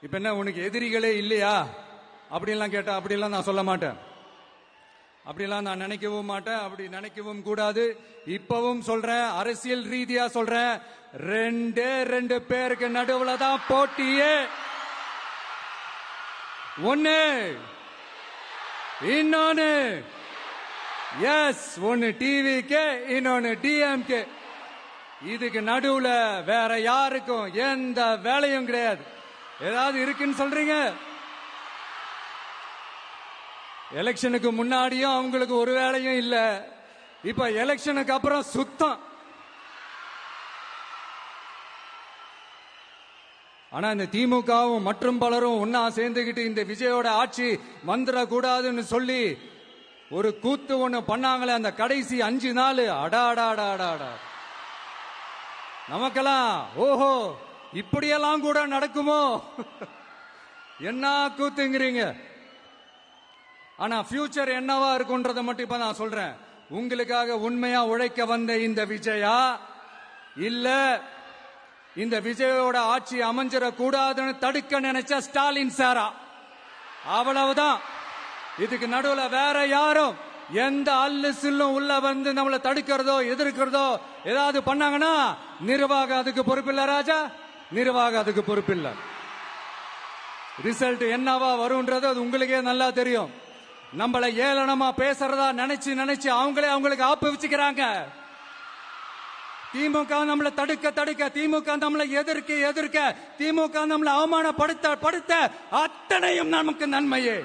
இப்ப என்ன உனக்கு எதிரிகளே இல்லையா அப்படின்லாம் கேட்டா அப்படிலாம் நான் சொல்ல மாட்டேன். அப்படிலாம் நான் நினைக்கவும் மாட்டேன். அப்படி நினைக்கவும் கூடாது. இப்பவும் சொல்றேன், அரசியல் ரீதியா சொல்றேன், ரெண்டு பேருக்கு நடுவுல தான் போட்டியே. ஒன்னு இன்னொன்னு எஸ், ஒன்னு டிவிக்கு, இன்னொன்னு டிஎம்கே. இதுக்கு நடுவுல வேற யாருக்கும் எந்த வேலையும் கிடையாது. ஏதாவது இருக்குன்னு சொல்றீங்க? எலெக்ஷனுக்கு முன்னாடியும் அவங்களுக்கு ஒரு வேலையும் இல்ல. இப்ப எலெக்ஷனுக்கு அப்புறம் சுத்தம். ஆனா இந்த திமுகவும் மற்றும் பலரும் ஒன்னா சேர்ந்துகிட்டு இந்த விஜயோட ஆட்சி வந்துடக்கூடாதுன்னு சொல்லி ஒரு கூத்து ஒண்ணு பண்ணாங்களே அந்த கடைசி 5 நாள். அடாடாடாடாடா, நமக்கெல்லாம் ஓஹோ இப்படியெல்லாம் கூட நடக்குமோ என்ன கூத்துங்கிறீங்க. ஆனா ஃபியூச்சர் என்னவா இருக்குன்றத மட்டும் இப்ப நான் சொல்றேன். உங்களுக்காக உண்மையா உழைக்க வந்த இந்த விஜயா, இல்ல இந்த விஜயோட ஆட்சி அமைஞ்சிட கூடாதுன்னு தடுக்க நினைச்ச ஸ்டாலின் சாரா? அவ்வளவுதான். இதுக்கு நடுவுல வேற யாரும் எந்த அல்லு சில்லும் உள்ள வந்து நம்மளை தடுக்கிறதோ எதிர்க்கிறதோ ஏதாவது பண்ணாங்கன்னா நிர்வாகம் அதுக்கு பொறுப்பில்லை ராஜா, நிர்வாகம் அதுக்கு பொறுப்பில்லை. ரிசல்ட் என்னவா வரும்ன்றது அது உங்களுக்கே நல்லா தெரியும். நம்மள ஏளனமா பேசுறதா நினைச்சு அவங்களுக்கு ஆப்பு வச்சுக்கிறாங்க. திமுக நம்மளை தடுக்க, திமுக நம்மளை எதிர்க்க, திமுக நம்மளை அவமானப்படுத்த அத்தனையும் நமக்கு நன்மையே.